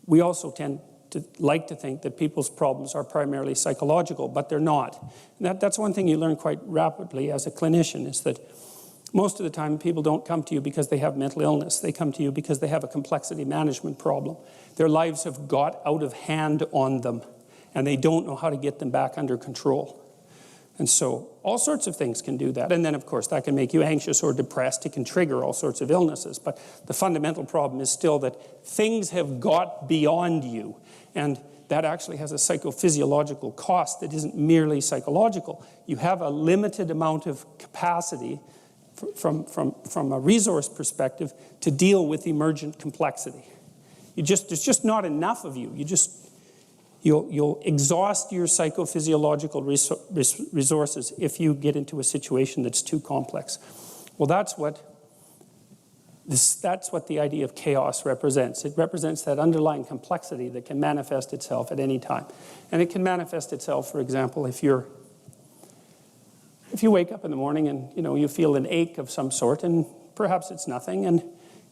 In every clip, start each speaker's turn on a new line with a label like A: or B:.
A: we also tend to like to think that people's problems are primarily psychological, but they're not. And that's one thing you learn quite rapidly as a clinician, is that most of the time people don't come to you because they have mental illness. They come to you because they have a complexity management problem. Their lives have got out of hand on them, and they don't know how to get them back under control. And so all sorts of things can do that. And then, of course, that can make you anxious or depressed. It can trigger all sorts of illnesses. But the fundamental problem is still that things have got beyond you. And that actually has a psychophysiological cost that isn't merely psychological. You have a limited amount of capacity from a resource perspective to deal with emergent complexity. There's just not enough of you. You'll exhaust your psychophysiological resources if you get into a situation that's too complex. Well, that's what the idea of chaos represents. It represents that underlying complexity that can manifest itself at any time. And it can manifest itself, for example, if you wake up in the morning and you feel an ache of some sort, and perhaps it's nothing, and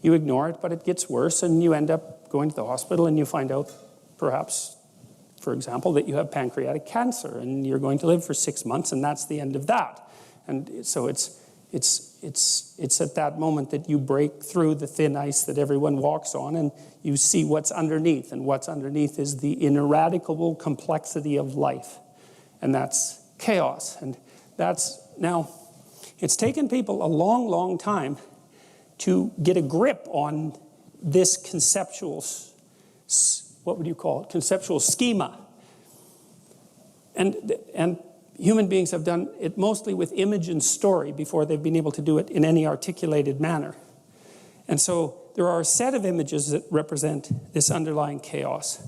A: you ignore it, but it gets worse, and you end up going to the hospital, and you find out, perhaps, for example, that you have pancreatic cancer, and you're going to live for 6 months, and that's the end of that. And so it's at that moment that you break through the thin ice that everyone walks on, and you see what's underneath, and what's underneath is the ineradicable complexity of life, and that's chaos. And now, it's taken people a long, long time to get a grip on this conceptual, what would you call it, conceptual schema. And human beings have done it mostly with image and story before they've been able to do it in any articulated manner. And so there are a set of images that represent this underlying chaos.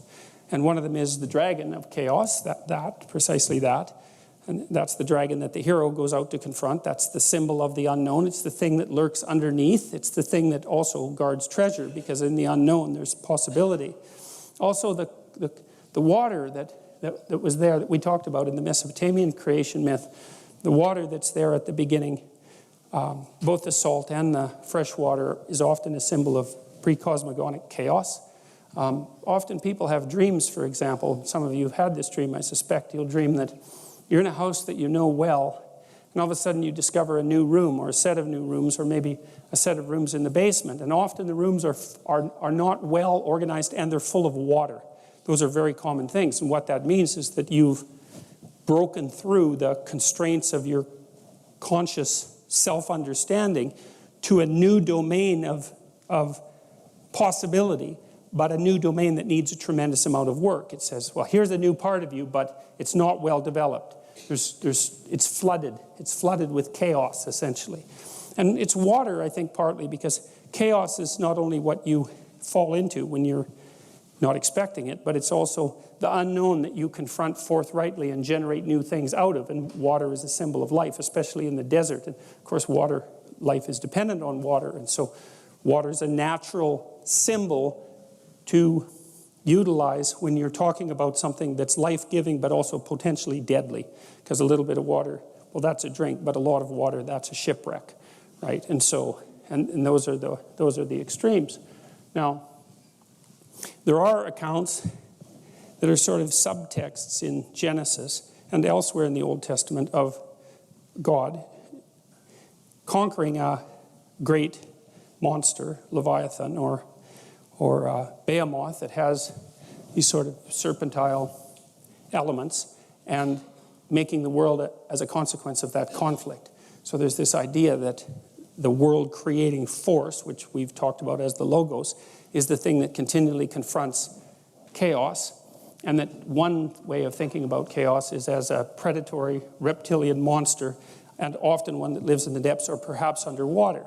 A: And one of them is the dragon of chaos, precisely that. And that's the dragon that the hero goes out to confront. That's the symbol of the unknown. It's the thing that lurks underneath. It's the thing that also guards treasure, because in the unknown there's possibility. Also the water that was there that we talked about in the Mesopotamian creation myth, the water that's there at the beginning, both the salt and the fresh water, is often a symbol of pre-cosmogonic chaos. Often people have dreams, for example. Some of you have had this dream, I suspect. You'll dream that you're in a house that you know well, and all of a sudden you discover a new room, or a set of new rooms, or maybe a set of rooms in the basement. And often the rooms are not well organized, and they're full of water. Those are very common things. And what that means is that you've broken through the constraints of your conscious self-understanding to a new domain of possibility, but a new domain that needs a tremendous amount of work. It says, well, here's a new part of you, but it's not well developed. It's flooded. It's flooded with chaos, essentially. And it's water, I think, partly because chaos is not only what you fall into when you're not expecting it, but it's also the unknown that you confront forthrightly and generate new things out of. And water is a symbol of life, especially in the desert. And of course, life is dependent on water. And so water is a natural symbol to utilize when you're talking about something that's life-giving but also potentially deadly. Because a little bit of water, well, that's a drink, but a lot of water, that's a shipwreck, right? And so, and those are the extremes. Now, there are accounts that are sort of subtexts in Genesis and elsewhere in the Old Testament of God conquering a great monster, Leviathan, or Behemoth, that has these sort of serpentile elements, and making the world as a consequence of that conflict. So there's this idea that the world-creating force, which we've talked about as the logos, is the thing that continually confronts chaos, and that one way of thinking about chaos is as a predatory reptilian monster, and often one that lives in the depths or perhaps underwater.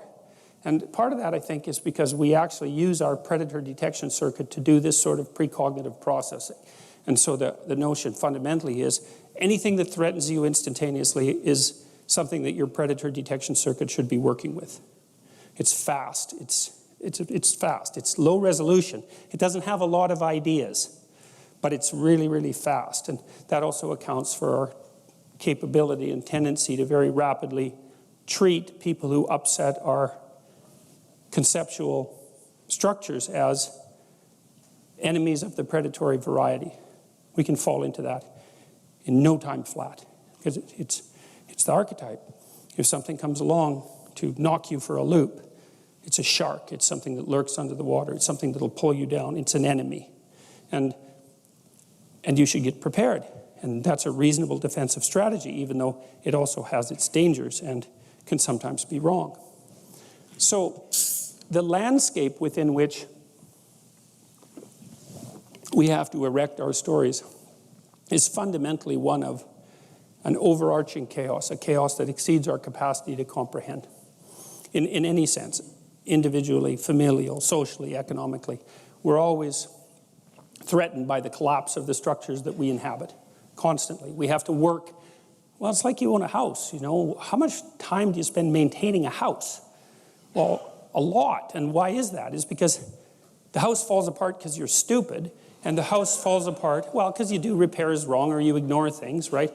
A: And part of that, I think, is because we actually use our predator detection circuit to do this sort of precognitive processing. And so the notion fundamentally is anything that threatens you instantaneously is something that your predator detection circuit should be working with. It's fast. It's fast. It's low resolution. It doesn't have a lot of ideas, but it's really, really fast. And that also accounts for our capability and tendency to very rapidly treat people who upset our conceptual structures as enemies of the predatory variety. We can fall into that in no time flat, because it's the archetype. If something comes along to knock you for a loop, it's a shark. It's something that lurks under the water. It's something that'll pull you down. It's an enemy. And you should get prepared. And that's a reasonable defensive strategy, even though it also has its dangers and can sometimes be wrong. So the landscape within which we have to erect our stories is fundamentally one of an overarching chaos, a chaos that exceeds our capacity to comprehend in any sense, individually, familial, socially, economically. We're always threatened by the collapse of the structures that we inhabit constantly. We have to work. Well, it's like you own a house, you know. How much time do you spend maintaining a house? Well, a lot. And why is that? It's because the house falls apart because you're stupid, and the house falls apart, well, because you do repairs wrong or you ignore things, right?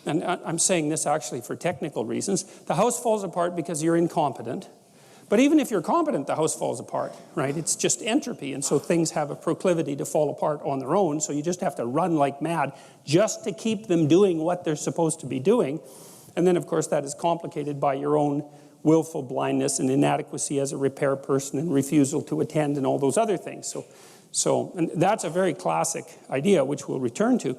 A: And I'm saying this actually for technical reasons. The house falls apart because you're incompetent. But even if you're competent, the house falls apart, right? It's just entropy, and so things have a proclivity to fall apart on their own, so you just have to run like mad just to keep them doing what they're supposed to be doing. And then, of course, that is complicated by your own willful blindness and inadequacy as a repair person and refusal to attend and all those other things. So and that's a very classic idea, which we'll return to.